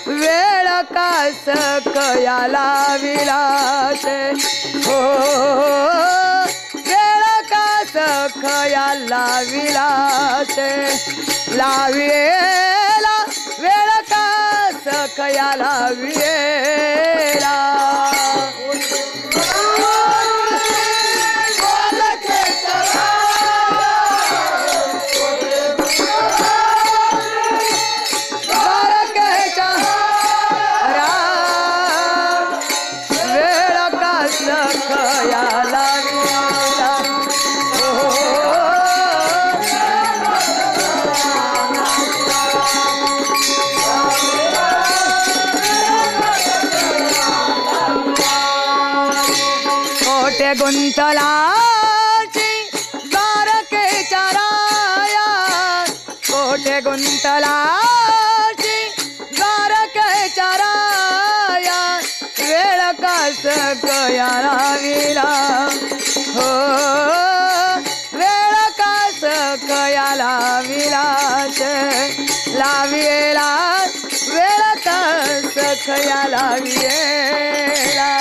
वेळ कास कयाला विलासे हो, वेळ कास कयाला विलासे, लावेला वेळ कास कयाला विला. गुंतलाची द्वारकेच्या राया, कोठे गुंतलाची द्वारकेच्या राया, वेळ कास कयाला विला हो, वेळ कास कयाला विलास, लाविला वेळ कास कयाला विला.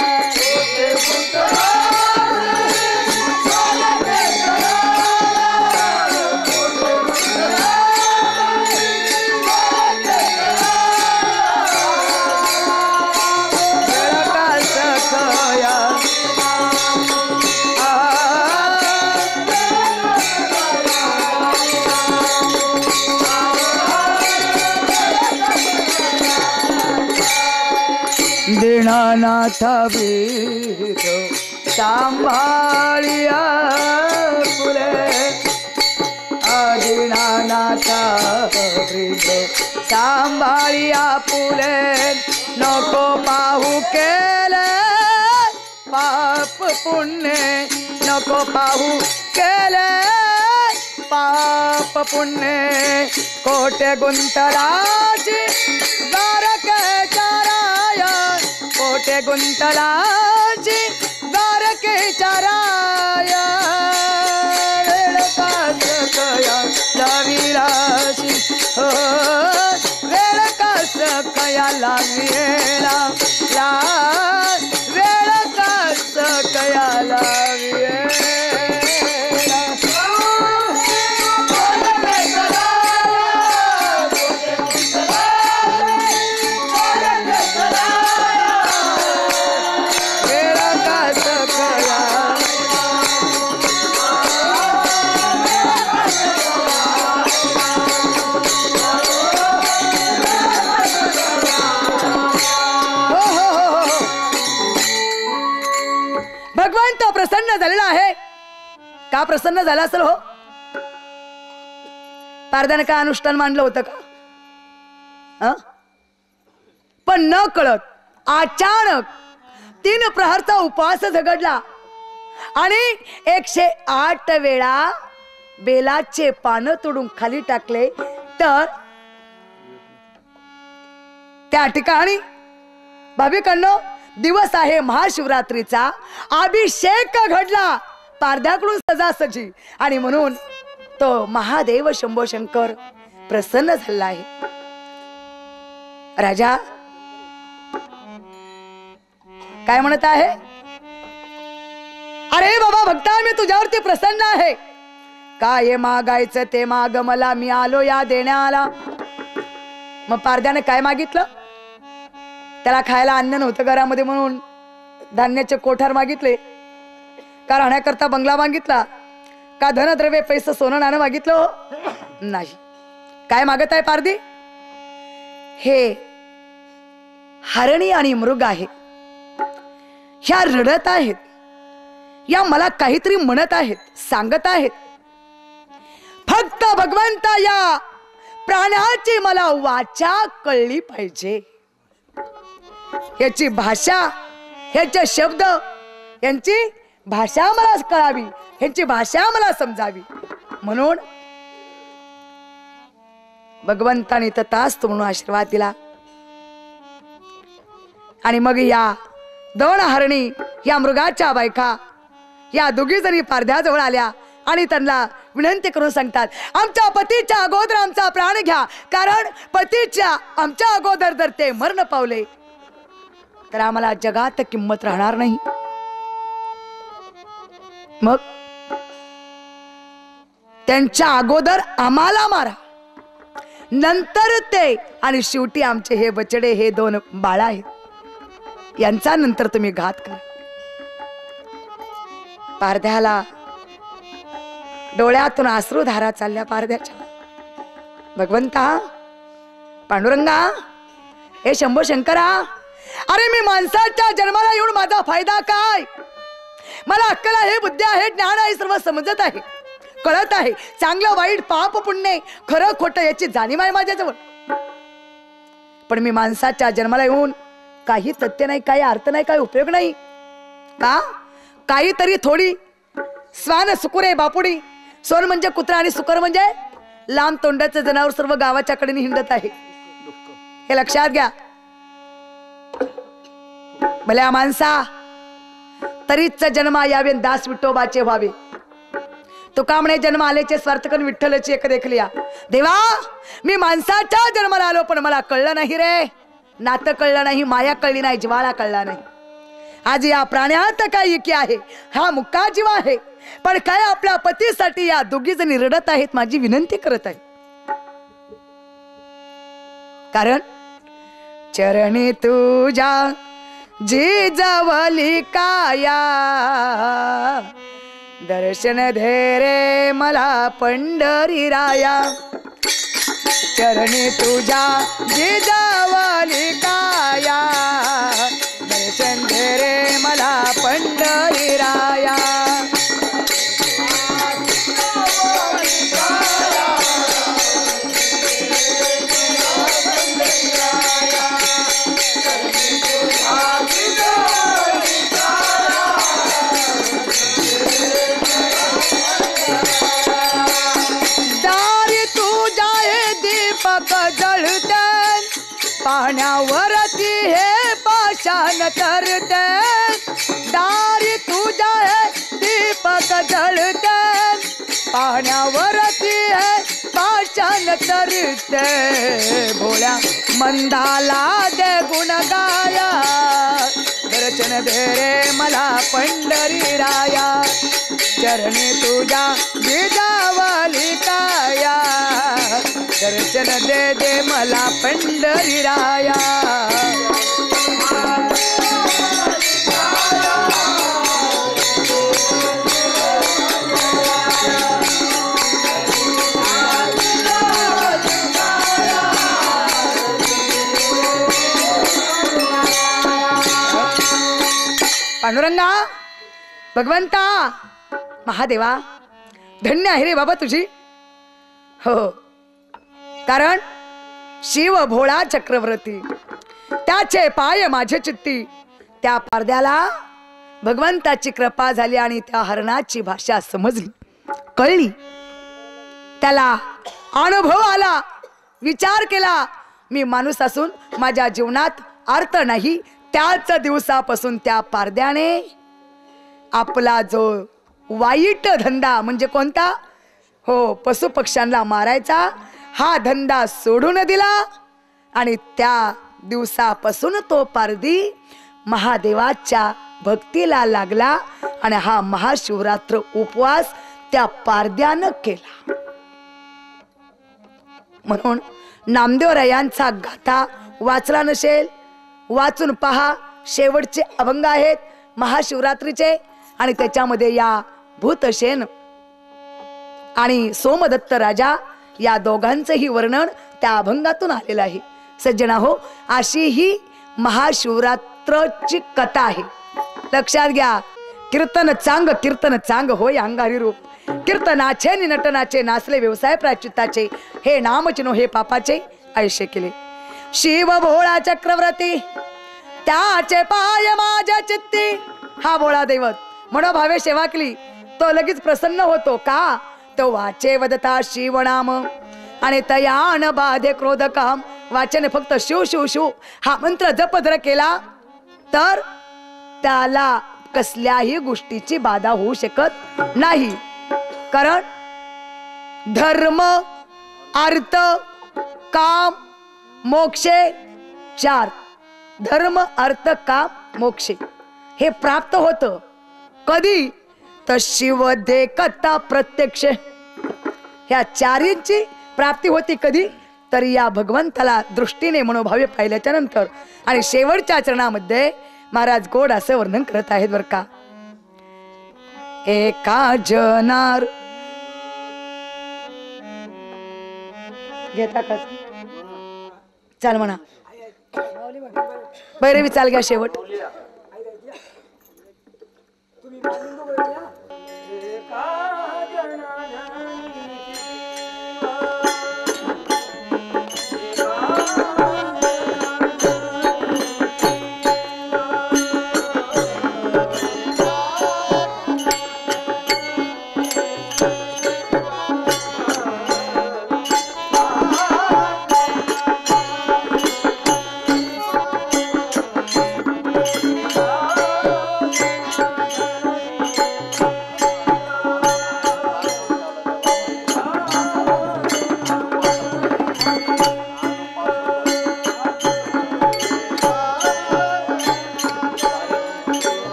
दीनानाथ वृद्ध सांभाळिया फुले दीनानाथ वृद्ध सांभाळिया फुले नको पाहू केले पाप पुण्य नको पाहू केले पाप पुण्य कोटे गुंतलाची द्वारके चाराय कोटे गुंतलाची द्वारके चाराय वेळकास कया लाविलाशी हो वेळकास कया लाविला ला वेळकास कया लाविला प्रसन्न झालेला आहे का? प्रसन्न झाला असेल हो. पारध्याने काय अनुष्ठान मांडलं होतं का? पण न कळत अचानक 3 प्रहरचा उपवास झगडला आणि 108 वेळा बेलाचे पानं तोडून खाली टाकले. तर त्या ठिकाणी भाविकांनो दिवस आहे महाशिवरात्रीचा, अभिषेक घडला पारध्याकडून सजासजी आणि म्हणून तो महादेव शंभो शंकर प्रसन्न झाला आहे. राजा काय म्हणत आहे? अरे बाबा भक्ता मी तुझ्यावरती प्रसन्न आहे. काय मागायचं ते माग मला, मी आलो या देण्याला. मग पारध्याने काय मागितलं? त्याला खायला अन्न नव्हतं घरामध्ये म्हणून धान्याचे कोठार मागितले का? राहण्याकरता बंगला मागितला का? धनद्रव्य पैसे सोनं नाणं मागितलं? नाही. काय मागत आहे पारधी? हे हरणी आणि मृग आहे, ह्या रडत आहेत, या मला काहीतरी म्हणत आहेत, सांगत आहेत. फक्त भगवंता या प्राण्याची मला वाचा कळली पाहिजे. याची भाषा, ह्याचे शब्द, यांची भाषा मला कळावी, ह्यांची भाषा मला समजावी. म्हणून भगवंताने तथास्तु म्हणून आशीर्वाद दिला. आणि मग या 2 हरणी, या मृगाच्या बायका, या दोघी जणी पारध्याजवळ आल्या आणि त्यांना विनंती करून सांगतात, आमच्या पतीच्या अगोदर आमचा प्राण घ्या, कारण पतीच्या आमच्या अगोदर जर ते मरण पावले तर आम्हाला जगात किंमत राहणार नाही. मग त्यांच्या अगोदर आम्हाला मारा, नंतर ते, आणि शेवटी आमचे हे बछडे, हे 2 बाळ आहेत, यांचा नंतर तुम्ही घात करा. पारध्याला डोळ्यातून अश्रुधारा चालल्या पारध्याच्या. भगवंता, पांडुरंगा, हे शंभो शंकरा, अरे मी माणसाच्या जन्माला येऊन माझा फायदा काय? मला अक्कल आहे, बुद्धी आहे, ज्ञान आहे, सर्व समजत आहे, कळत आहे, चांगलं वाईट पाप पुण्य खरं खोटं याची जाणीव आहे माझ्याजवळ. पण मी माणसाच्या जन्माला येऊन काही तथ्य नाही, काही अर्थ नाही, काही उपयोग नाही का? काहीतरी थोडी स्वान सुकुरे बापुडी. सोन म्हणजे कुत्रा आणि सुकर म्हणजे लांब तोंडाचं जनावर सर्व गावाच्या कडेने हिंडत आहे, हे लक्षात घ्या. भल्या माणसा, तरीच जन्मा यावे दास विठोबाचे व्हावे. तुका म्हणे जन्म आल्याचे स्वार्थ करून विठ्ठलची एक देखलिया. देवा, मी माणसाच्या जन्माला आलो पण मला कळलं नाही रे, नातं कळलं नाही, माया कळली नाही, जिव्हाळा कळला नाही. आज या प्राण्यात काय एकी आहे, हा मुक्का जीव आहे, पण काय आपल्या पतीसाठी या दोघी जणी रडत आहेत, माझी विनंती करत आहे. कारण चरणी तुझ्या जिजावली काया, दर्शन दे रे मला पंढरी राया. चरणी तुझ्या जिजावली काया, पाण्यावरती हे पाषाण तरते दारी तुझ्या हे दीपक जळते पाण्यावरती हे पाषाण तरते भोळ्या मंदाला दे गुण गाया दर्शन दे रे मला पंढरी राया चरणी तुझ्या बीजावाली काया दर्शन दे दे मला पंढरी राया पांडुरंगा भगवंता महादेवा धन्य आहे रे बाबा तुझी हो कारण शिव भोळा चक्रवर्ती त्याचे पाय माझे चित्ती त्या पारद्याला भगवंताची कृपा झाली आणि त्या हरणाची भाषा समजली कळली त्याला अनुभव आला विचार केला मी माणूस असून माझ्या जीवनात अर्थ नाही त्याच दिवसापासून त्या पारद्याने आपला जो वाईट धंदा म्हणजे कोणता हो पशु पक्ष्यांना मारायचा हा धंदा सोडून दिला आणि त्या दिवसापासून तो पारधी महादेवाच्या भक्तीला लागला आणि हा महाशिवरात्र उपवास त्या पारद्यानं केला म्हणून नामदेवरायांचा गाथा वाचला नसेल वाचून पहा शेवटचे अभंग आहेत महाशिवरात्रीचे आणि त्याच्यामध्ये या भूतसेन आणि सोमदत्त राजा या दोघांचेही वर्णन त्या अभंगातून आलेलं आहे सज्जना हो अशी ही महाशिवरात्रची कथा आहे लक्षात घ्या कीर्तन चांग होय अंगारी रूप कीर्तनाचे नि नटनाचे नाचले व्यवसाय प्रायश्चित्ताचे हे नामचिनो हे पापाचे आयुष्य केले शिव भोळा चक्रवर्ती त्याचे पाय माझ्या चित्ती हा भोळा दैवत मनोभावे सेवा केली तो लगेच प्रसन्न होतो का तो वाचे वदता शिवनाम आणि तयान बाधे क्रोध काम वाचने फक्त शिव शिव शिव हा मंत्र जप जर केला तर त्याला कसल्याही गोष्टीची बाधा होऊ शकत नाही कारण धर्म अर्थ काम मोक्षे चार धर्म अर्थ काम मोक्षे हे प्राप्त होतं कधी तर शिव देखता प्रत्यक्ष ह्या चारींची प्राप्ती होती कधी तर या भगवंताला दृष्टीने मनोभावे पाहिल्याच्या नंतर आणि शेवटच्या चरणामध्ये महाराज गोड असं वर्णन करत आहेत बर का एका जनार घेता का चाल म्हणा बैरवी चाल घ्या शेवट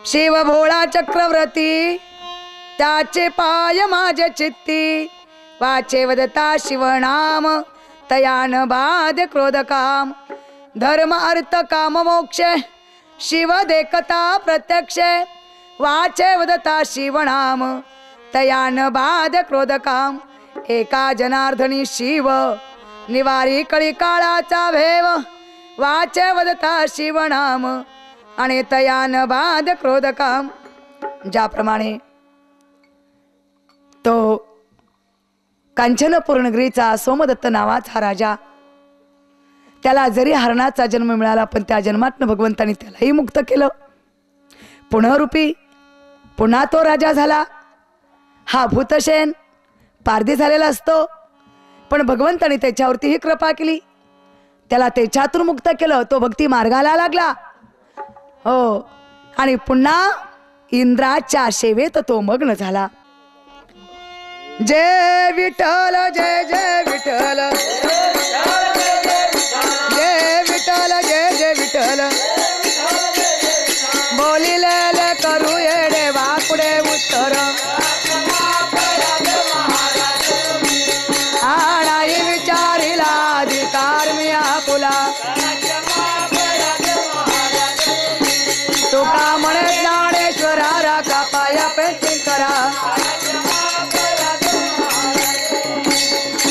शिव भोळा चक्रवर्ती त्याचे पाय माझे चित्ती वाचे वदता शिवनाम तयान बाध क्रोध काम धर्म अर्थ काम मोक्ष शिव देखता प्रत्यक्ष वाचे वदता शिवनाम तयान बाध क्रोध काम एका जनार्दनी शिव निवारी कळी काळाचा भेव वाचे वदता शिवनाम आणि तयान बाध क्रोध काम. ज्याप्रमाणे तो कांचनपूर्णगिरीचा सोमदत्त नावाचा राजा, त्याला जरी हरणाचा जन्म मिळाला पण त्या जन्मातनं भगवंतानी त्यालाही मुक्त केलं. पुनरूपी पुन्हा तो राजा झाला. हा भूतशेन पारधी झालेला असतो पण भगवंतानी त्याच्यावरतीही कृपा केली, त्याला त्याच्यातून मुक्त केलं. तो भक्ती मार्गाला लागला. हो, आणि पुन्हा इंद्राच्या सेवेत तो मग्न झाला. जय विठ्ठल जय जय विठ्ठल जय विठ्ठल जय जय विठ्ठल बोलिले करू येडे वाकुडे उत्तर आणाई विचारिला अधिकार मी आपुला तुका म्हणे ज्ञानेश्वरा राखा पाया पेंटिंग करा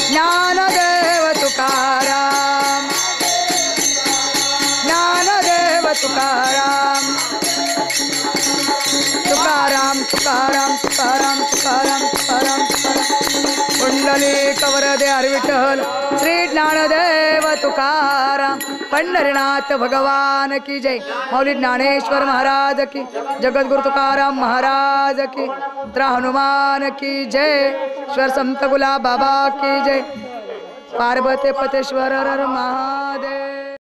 ज्ञानदेव तुकाराम ज्ञानदेव तुकाराम तुकाराम तुकाराम तुकाराम तुकाराम तुकाराम कुंडली कवरदे विठ्ठल श्री ज्ञानदेव तुकाराम. पंढरीनाथ भगवान की जय. मौली ज्ञानेश्वर महाराज की, जगद्गुरु तुकाराम महाराज की, त्रा हनुमान की जय. श्वर संत गुलाब बाबा की जय. पार्वती पतेश्वर महादेव.